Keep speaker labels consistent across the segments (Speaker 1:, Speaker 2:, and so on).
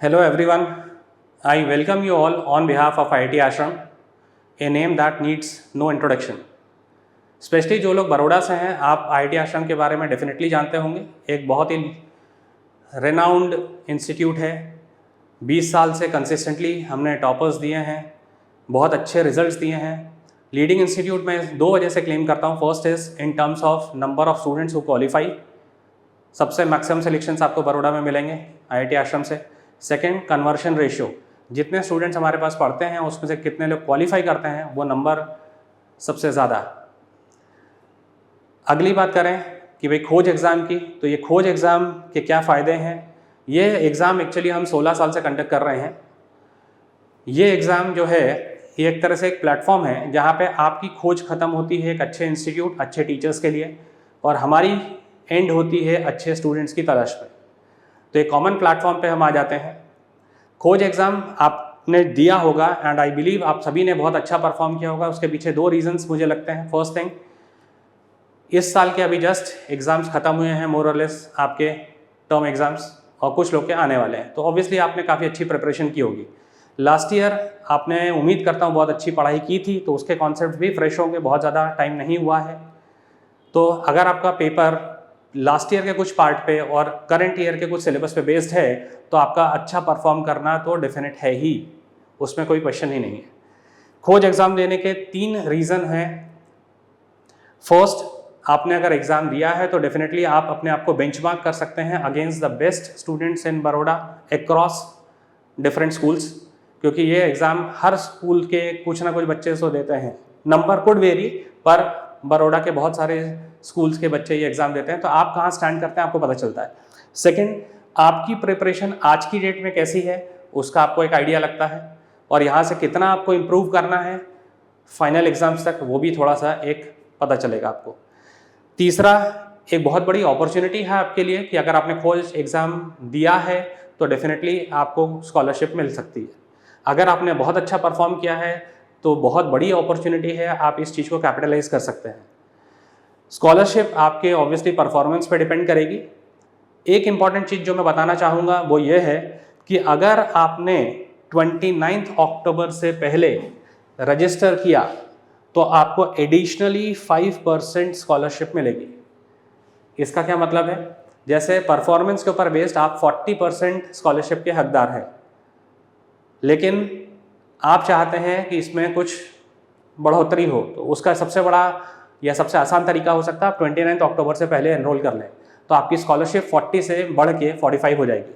Speaker 1: Hello everyone, I welcome you all on behalf of IIT Ashram, a name that needs no introduction. Specially जो लोग बड़ौदा से हैं, आप IIT आश्रम के बारे में डेफिनेटली जानते होंगे। एक बहुत ही रेनाउंड इंस्टीट्यूट है। 20 साल से कंसिस्टेंटली हमने टॉपर्स दिए हैं, बहुत अच्छे रिजल्ट्स दिए हैं। लीडिंग इंस्टीट्यूट में दो वजह से क्लेम करता हूँ। First is in terms of number of students who qualify, सबसे मैक्सिमम सिलेक्शंस आपको बड़ौदा में मिलेंगे IIT आश्रम से। सेकेंड, कन्वर्शन रेशियो, जितने स्टूडेंट्स हमारे पास पढ़ते हैं उसमें से कितने लोग क्वालिफाई करते हैं, वो नंबर सबसे ज़्यादा। अगली बात करें कि भाई खोज एग्ज़ाम की, तो ये खोज एग्ज़ाम के क्या फ़ायदे हैं। ये एग्ज़ाम एक्चुअली हम 16 साल से कंडक्ट कर रहे हैं। ये एग्ज़ाम जो है ये एक तरह से एक प्लेटफॉर्म है जहाँ पे आपकी खोज ख़त्म होती है एक अच्छे इंस्टीट्यूट, अच्छे टीचर्स के लिए, और हमारी एंड होती है अच्छे स्टूडेंट्स की तलाश में। तो एक कॉमन प्लेटफॉर्म पे हम आ जाते हैं। खोज एग्ज़ाम आपने दिया होगा एंड आई बिलीव आप सभी ने बहुत अच्छा परफॉर्म किया होगा। उसके पीछे दो रीजंस मुझे लगते हैं। फर्स्ट थिंग, इस साल के अभी जस्ट एग्ज़ाम्स ख़त्म हुए हैं, मोर और लेस आपके टर्म एग्ज़ाम्स, और कुछ लोग के आने वाले हैं। तो ऑब्वियसली आपने काफ़ी अच्छी प्रिपरेशन की होगी। लास्ट ईयर आपने, उम्मीद करता हूँ, बहुत अच्छी पढ़ाई की थी, तो उसके कॉन्सेप्ट भी फ्रेश होंगे। बहुत ज़्यादा टाइम नहीं हुआ है, तो अगर आपका पेपर लास्ट ईयर के कुछ पार्ट पे और करंट ईयर के कुछ सिलेबस पे बेस्ड है, तो आपका अच्छा परफॉर्म करना तो डेफिनेट है ही, उसमें कोई क्वेश्चन ही नहीं है। खोज एग्ज़ाम देने के 3 रीज़न हैं। फर्स्ट, आपने अगर एग्ज़ाम दिया है तो डेफिनेटली आप अपने आप को बेंचमार्क कर सकते हैं against the best students in Baroda across different schools, क्योंकि ये एग्ज़ाम हर स्कूल के कुछ ना कुछ बच्चे से देते हैं। नंबर कुड वेरी, पर बड़ौदा के बहुत सारे स्कूल्स के बच्चे ये एग्ज़ाम देते हैं, तो आप कहाँ स्टैंड करते हैं आपको पता चलता है। सेकंड, आपकी प्रिपरेशन आज की डेट में कैसी है उसका आपको एक आइडिया लगता है, और यहाँ से कितना आपको इम्प्रूव करना है फाइनल एग्ज़ाम्स तक, वो भी थोड़ा सा एक पता चलेगा आपको। तीसरा, एक बहुत बड़ी अपॉर्चुनिटी है आपके लिए कि अगर आपने खोज एग्ज़ाम दिया है तो डेफिनेटली आपको स्कॉलरशिप मिल सकती है। अगर आपने बहुत अच्छा परफॉर्म किया है तो बहुत बड़ी अपॉर्चुनिटी है, आप इस चीज़ को कैपिटलाइज कर सकते हैं। स्कॉलरशिप आपके ऑब्वियसली परफॉर्मेंस पे डिपेंड करेगी। एक इम्पॉर्टेंट चीज़ जो मैं बताना चाहूँगा वो ये है कि अगर आपने 29 अक्टूबर से पहले रजिस्टर किया तो आपको एडिशनली 5% स्कॉलरशिप मिलेगी। इसका क्या मतलब है, जैसे परफॉर्मेंस के ऊपर बेस्ड आप 40% स्कॉलरशिप के हकदार हैं, लेकिन आप चाहते हैं कि इसमें कुछ बढ़ोतरी हो, तो उसका सबसे बड़ा या सबसे आसान तरीका हो सकता है आप 29 अक्टूबर से पहले एनरोल कर लें, तो आपकी स्कॉलरशिप 40 से बढ़ के 45 हो जाएगी।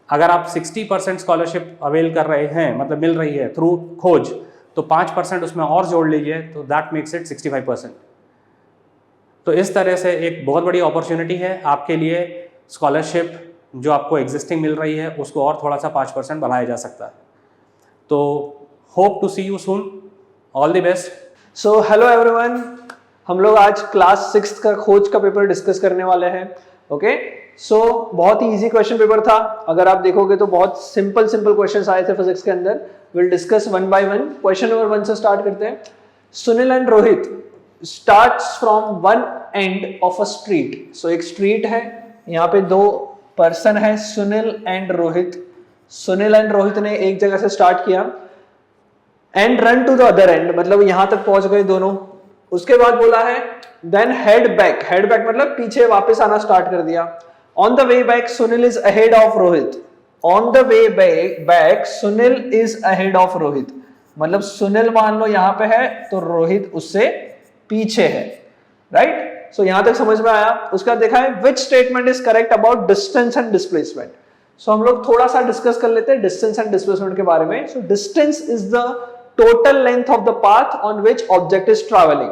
Speaker 1: अगर आप 60% स्कॉलरशिप अवेल कर रहे हैं, मतलब मिल रही है थ्रू खोज, तो 5% उसमें और जोड़ लीजिए, तो दैट मेक्स इट 65%। तो इस तरह से एक बहुत बड़ी अपॉर्चुनिटी है आपके लिए। स्कॉलरशिप जो आपको एग्जिस्टिंग मिल रही है उसको और थोड़ा सा 5% बढ़ाया जा सकता है। तो hope to see you soon, all the best.
Speaker 2: So hello everyone, हम लोग आज क्लास 6 का खोज का पेपर डिस्कस करने वाले हैं। ओके, सो बहुत ही इजी क्वेश्चन पेपर था। अगर आप देखोगे तो बहुत सिंपल क्वेश्चंस आए थे फिजिक्स के अंदर। Will discuss one by one. Question number 1 से स्टार्ट करते हैं। Sunil and Rohit starts from one end of a street. So एक स्ट्रीट है, यहाँ पे 2 पर्सन है, सुनील एंड रोहित। सुनील एंड रोहित ने एक जगह से स्टार्ट किया and run to the other end, मतलब यहां तक पहुंच गए दोनों। उसके बाद बोला है then head back. Head back मतलब पीछे वापस आना स्टार्ट कर दिया। On the way back Sunil is ahead of Rohit. On the way back Sunil is ahead of Rohit, मतलब सुनील मान लो यहां पे है तो रोहित उससे पीछे है, राइट। सो यहां तक समझ में आया। उसके बाद देखा है which statement is correct about distance and displacement. So हम लोग थोड़ा सा डिस्कस कर लेते हैं डिस्टेंस एंड डिस्प्लेसमेंट के बारे में। So distance is the total length of the path on which object is travelling.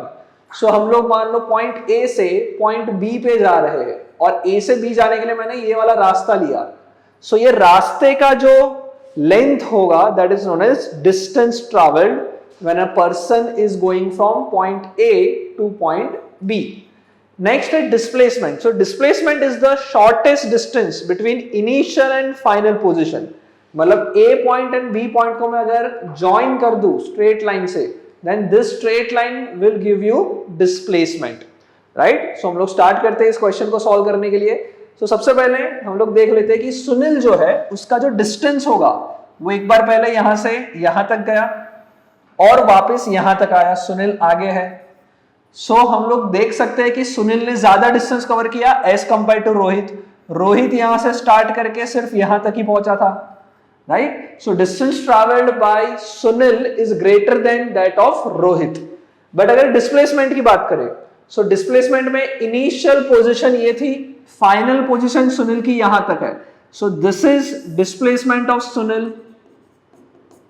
Speaker 2: So हम लोग मान लो पॉइंट ए से पॉइंट बी पे जा रहे हैं, और ए से बी जाने के लिए मैंने ये वाला रास्ता लिया। सो ये रास्ते का जो लेंथ होगा that is known as distance travelled when a person is going from point A to point B. Next है displacement. So displacement is the shortest distance between initial and final position. मतलब A point and B point को मैं अगर join कर दूं straight line से, then this straight line will give you displacement, right. So हम लोग स्टार्ट करते हैं इस क्वेश्चन को सॉल्व करने के लिए। तो सबसे पहले हम लोग देख लेते हैं कि सुनील जो है उसका जो डिस्टेंस होगा वो एक बार पहले यहां से यहां तक गया और वापस यहां तक आया, सुनील आगे है। सो हम लोग देख सकते हैं कि सुनील ने ज्यादा डिस्टेंस कवर किया as compare to Rohit. Rohit यहां से स्टार्ट करके सिर्फ यहां तक ही पहुंचा था, right. So distance travelled bye Sunil is greater then that of Rohit. But अगर डिस्प्लेसमेंट की बात करें, सो डिस्प्लेसमेंट में इनिशियल पोजीशन ये थी, फाइनल पोजीशन सुनील की यहां तक है। So this is displacement of Sunil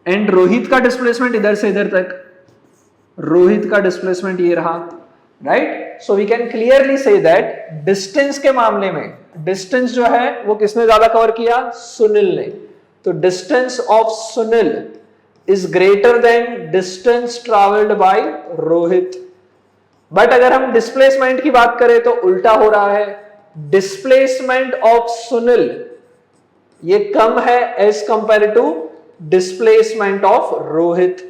Speaker 2: and Rohit का डिस्प्लेसमेंट इधर से इधर तक, रोहित का डिस्प्लेसमेंट ये रहा, right. So we can clearly see that distance के मामले में डिस्टेंस जो है वो किसने ज्यादा कवर किया, सुनील ने। तो distance of Sunil is greater then distance travelled bye Rohit. But अगर हम डिस्प्लेसमेंट की बात करें तो उल्टा हो रहा है, डिस्प्लेसमेंट ऑफ सुनील ये कम है as compare to displacement of Rohit,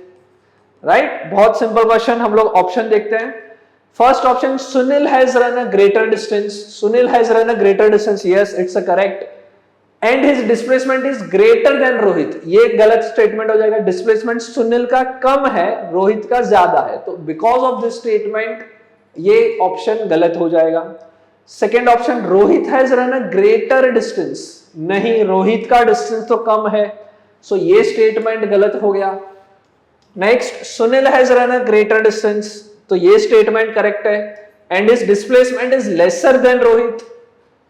Speaker 2: right. बहुत सिंपल क्वेश्चन, हम लोग ऑप्शन देखते हैं। First option, Sunil has run a greater distance, Sunil has run a greater distance, yes it's a correct. And his displacement is greater than Rohit, ये गलत statement हो जाएगा। Displacement Sunil का कम है, रोहित का ज्यादा है, तो बिकॉज ऑफ दिस स्टेटमेंट ये ऑप्शन गलत हो जाएगा। Second option, Rohit has run a greater distance, नहीं रोहित का डिस्टेंस तो कम है, सो ये स्टेटमेंट गलत हो गया। Next, Sunil has run a greater distance, तो ये स्टेटमेंट करेक्ट है। And his displacement is lesser than Rohit,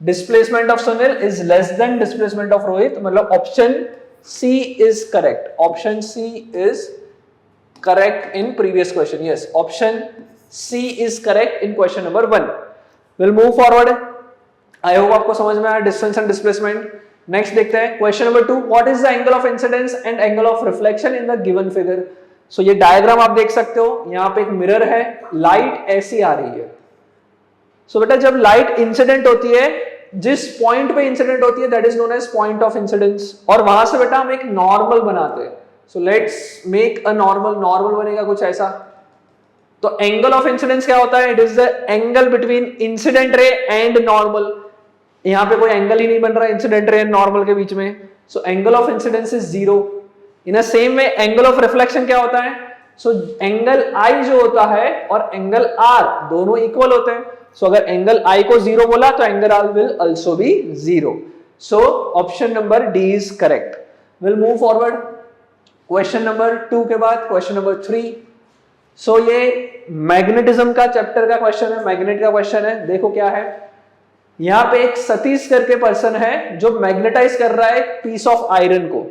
Speaker 2: displacement of Sunil is less than displacement of Rohit, मतलब option C is correct, option C is correct in previous question, yes option C is correct in question number 1। Will move forward, I hope आपको समझ में आया distance and displacement. Next देखते हैं question number 2, what is the angle of incidence and angle of reflection in the given figure. So ये diagram आप देख सकते हो, यहां पे एक मिरर है, लाइट ऐसी आ रही है। सो बेटा जब लाइट इंसिडेंट होती है, जिस पॉइंट पे इंसिडेंट होती है that is known as point of incidence, और वहां से बेटा हम एक नॉर्मल बनाते हैं। So let's make a normal, normal बनेगा कुछ ऐसा। तो एंगल ऑफ इंसिडेंस क्या होता है, it is the angle between incident ray and normal. यहां पे कोई एंगल ही नहीं बन रहा इंसिडेंट रे एंड नॉर्मल के बीच में, so angle of incidence is 0। In a same way angle of reflection क्या होता है, सो एंगल आई जो होता है और एंगल आर दोनों इक्वल होते हैं। सो अगर एंगल आई को 0 बोला तो angle r will also be 0। So option number D is correct. Will move forward, question number 2 के बाद क्वेश्चन नंबर 3। सो ये मैग्नेटिज्म का चैप्टर का क्वेश्चन है, मैग्नेट का क्वेश्चन है। देखो क्या है, यहां पे एक सतीश करके पर्सन है जो मैग्नेटाइज कर रहा है एक पीस ऑफ आयरन को,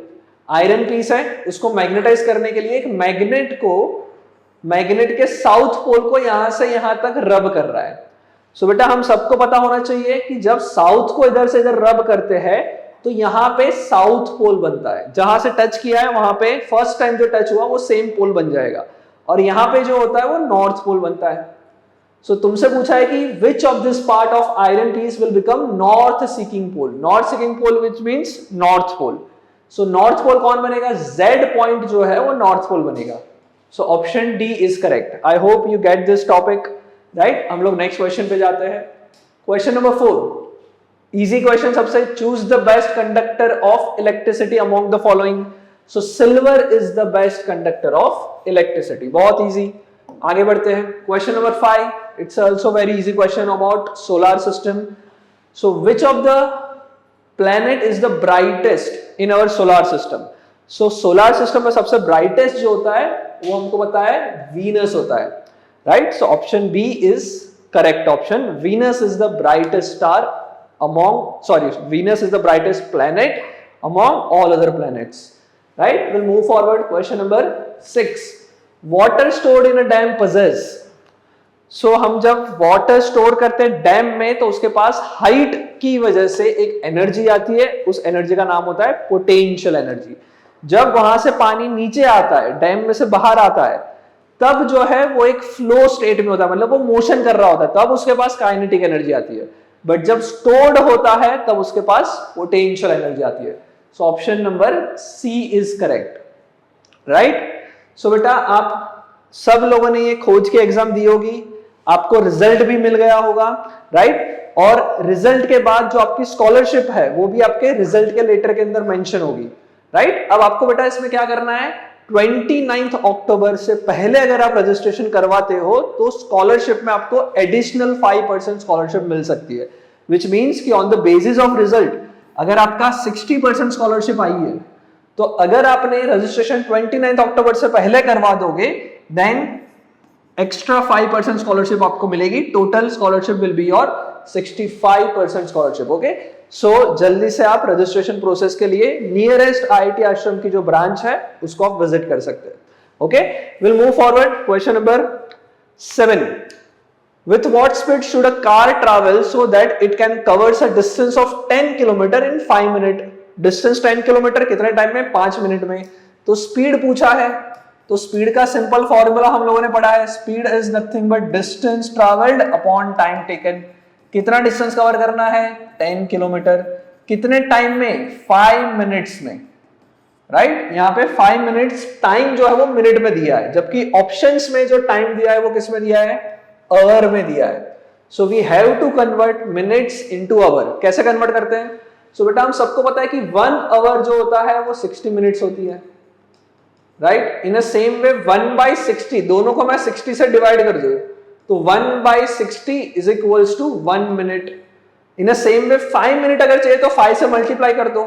Speaker 2: आयरन पीस है, उसको मैग्नेटाइज करने के लिए एक मैग्नेट को, मैग्नेट के साउथ पोल को यहां से यहां तक रब कर रहा है। सो बेटा हम सबको पता होना चाहिए कि जब साउथ को इधर से इधर रब करते हैं तो यहां पे साउथ पोल बनता है, जहां से टच किया है वहां पे फर्स्ट टाइम जो टच हुआ वो सेम पोल बन जाएगा, और यहां पे जो होता है वो नॉर्थ पोल बनता है। सो तुमसे पूछा है कि which of this part of iron piece will become north seeking pole, north seeking pole which means north pole. So north pole कौन बनेगा, जेड पॉइंट जो है वो नॉर्थ पोल बनेगा। So option D is correct. I hope you get this topic, right. हम लोग next question पे जाते हैं, क्वेश्चन नंबर 4, इजी क्वेश्चन सबसे। Choose the best conductor of electricity among the following. So silver is the best conductor of electricity, बहुत easy. आगे बढ़ते हैं, question number 5, it's also very easy question about solar system. So which of the planet is the brightest in our solar system. So solar system में सबसे brightest जो होता है वो हमको पता है वीनस होता है, right. So option B is correct option, Venus is the brightest star among, sorry Venus is the brightest planet among all other planets, right. Will move forward, question number 6, water stored in a dam possesses. So हम जब water store करते हैं dam में तो उसके पास height की वजह से एक एनर्जी आती है, उस एनर्जी का नाम होता है पोटेंशियल एनर्जी। जब वहां से पानी नीचे आता है, डैम में से बाहर आता है, तब जो है वो एक फ्लो स्टेट में होता है, मतलब वो मोशन कर रहा होता है, तब उसके पास काइनेटिक एनर्जी आती है। बट जब स्टोर्ड होता है तब उसके पास पोटेंशियल एनर्जी आती है। So option number C is correct, right. So बेटा आप सब लोगों ने ये खोज की एग्जाम दी होगी, आपको रिजल्ट भी मिल गया होगा, राइट। और रिजल्ट के बाद जो आपकी स्कॉलरशिप है वो भी आपके रिजल्ट के लेटर के अंदर मेंशन होगी, राइट। अब आपको बेटा इसमें क्या करना है, 29 अक्टूबर से पहले अगर आप रजिस्ट्रेशन करवाते हो तो स्कॉलरशिप में आपको एडिशनल 5% स्कॉलरशिप मिल सकती है, विच मीन्स कि on the basis of result अगर आपका 60% स्कॉलरशिप आई है तो अगर आपने रजिस्ट्रेशन 29 अक्टूबर से पहले करवा दोगे देन एक्स्ट्रा 5% स्कॉलरशिप आपको मिलेगी, total scholarship will be your 65% scholarship. Okay, so जल्दी से आप रजिस्ट्रेशन प्रोसेस के लिए नियरेस्ट IIT आश्रम की जो ब्रांच है उसको आप विजिट कर सकते हैं। Okay, will move forward, question number 7। With what speed should a car travel so that it can covers a distance of 10 km in 5 minutes? Distance 10 kilometre कितने टाइम में, 5 मिनट में। तो स्पीड पूछा है, तो स्पीड का सिंपल फॉर्मूला हम लोगों ने पढ़ा है, speed is nothing but distance travelled upon time taken. कितना डिस्टेंस कवर करना है, 10 किलोमीटर, कितने टाइम में, 5 मिनट्स में, राइट। यहाँ पे 5 मिनट्स टाइम जो है वो मिनट में दिया है, जबकि ऑप्शंस में जो टाइम दिया है वो किस में दिया है, आवर में दिया है। So we have to convert minutes into hour. कैसे कन्वर्ट करते हैं, सो बेटा हम सबको पता है कि 1 आवर जो होता है वो 60 मिनट्स होती है, राइट। इन अ सेम वे 1/60, दोनों को मैं 60 से डिवाइड कर दूं तो 1/60 is equals to 1 minute. In a same way 5 minute अगर चाहिए तो 5 से मल्टीप्लाई कर दो,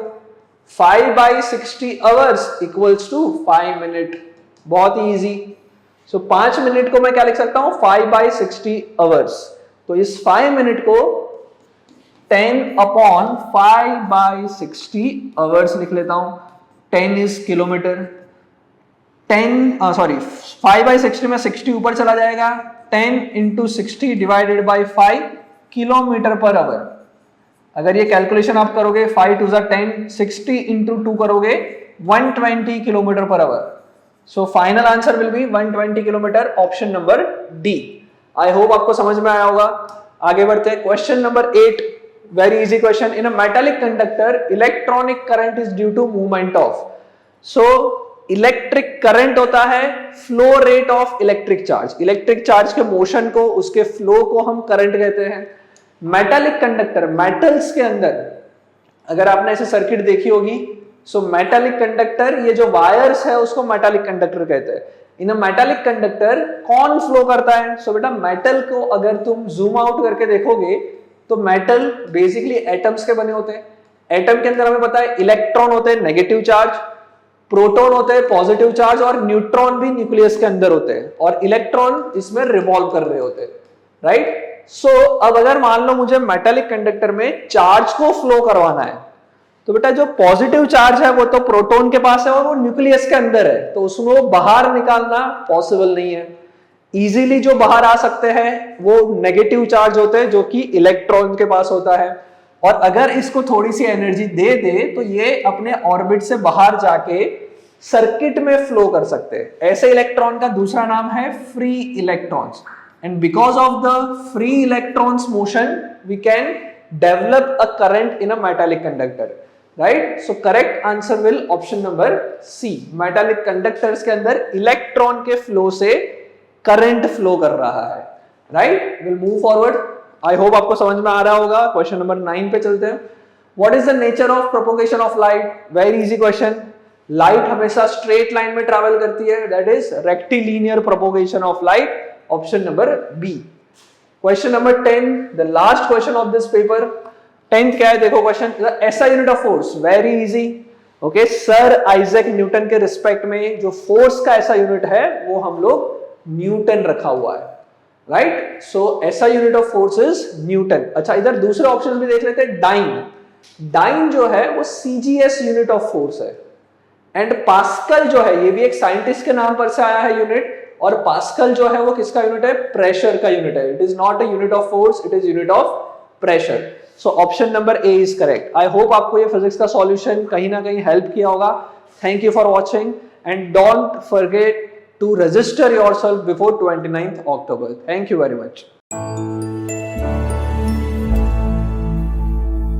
Speaker 2: 5/60 आवर्स इक्वल्स टू 5 मिनट। बहुत ही इजी। सो 5 मिनट को मैं क्या लिख सकता हूं, 5/60 आवर्स। तो इस 5 मिनट को 10 अपॉन 5/60 आवर्स लिख लेता हूं। 10 इज किलोमीटर, 5/60 में 60 ऊपर चला जाएगा, 10 into 60 divided by 5 kilometre per our. अगर ये कैलकुलेशन आप करोगे 5 2 10, 60 इंटू 2 करोगे 120 kilometre per hour. So final answer will be 120 kilometre, option number D. I hope आपको समझ में आया होगा। आगे बढ़ते हैं, question number 8, very easy question. In a metallic conductor electronic current is due to movement of. So electric current होता है flow rate of electric charge. Electric charge के मोशन को, उसके फ्लो को हम करंट कहते हैं। मेटालिक कंडक्टर, मेटल्स के अंदर अगर आपने ऐसे सर्किट देखी होगी, सो मेटालिक कंडक्टर, ये जो वायर्स है उसको मेटालिक कंडक्टर कहते हैं। इन अ मेटालिक कंडक्टर कौन फ्लो करता है, सो बेटा मेटल को अगर तुम जूम आउट करके देखोगे तो मेटल बेसिकली एटम्स के बने होते हैं। एटम के अंदर हमें पता है इलेक्ट्रॉन होते हैं नेगेटिव चार्ज, प्रोटॉन होते हैं पॉजिटिव चार्ज, और न्यूट्रॉन भी न्यूक्लियस के अंदर होते हैं, और इलेक्ट्रॉन इसमें रिवॉल्व कर रहे होते हैं, राइट। सो अब अगर मान लो मुझे मेटालिक कंडक्टर में चार्ज को फ्लो करवाना है, तो बेटा जो पॉजिटिव चार्ज है वो तो प्रोटॉन के पास है और वो न्यूक्लियस के अंदर है, तो उसको बाहर निकालना पॉसिबल नहीं है। इजीली जो बाहर आ सकते हैं वो नेगेटिव चार्ज होते हैं जो कि इलेक्ट्रॉन के पास होता है, और अगर इसको थोड़ी सी एनर्जी दे दे तो ये अपने ऑर्बिट से बाहर जाके सर्किट में फ्लो कर सकते हैं। ऐसे इलेक्ट्रॉन का दूसरा नाम है free electrons, and because of the free electrons motion we can develop a current in a metallic conductor, right. So correct answer will option number C. Metallic conductors के अंदर इलेक्ट्रॉन के फ्लो से current flow कर रहा है, right. Will move forward. I hope आपको समझ में आ रहा होगा। क्वेश्चन नंबर 9 पे चलते हैं। What is the nature of propagation of light, very easy question. Light हमेशा स्ट्रेट लाइन में ट्रैवल करती है, that is rectilinear propagation of light, option number B. Question number 10, the last question of this paper. 10th क्या है देखो question, ऐसा unit of force, very easy. Okay, sir Isaac Newton के respect में जो फोर्स का ऐसा यूनिट है वो हम लोग न्यूटन रखा हुआ है, राइट। सो ऐसा unit of force is Newton. अच्छा, इधर दूसरे ऑप्शन भी देख लेते हैं। डाइन, डाइन जो है वो सीजीएस यूनिट ऑफ फोर्स है, एंड पास्कल जो है ये भी एक साइंटिस्ट के नाम पर से आया है यूनिट, और पास्कल जो है वो किसका यूनिट है, प्रेशर का यूनिट है। It is not a unit of force, it is unit of pressure. So option number A is correct. I hope आपको ये फिजिक्स का सॉल्यूशन कहीं ना कहीं हेल्प किया होगा। Thank you for watching, and don't forget to register yourself before 29th October. Thank you very much.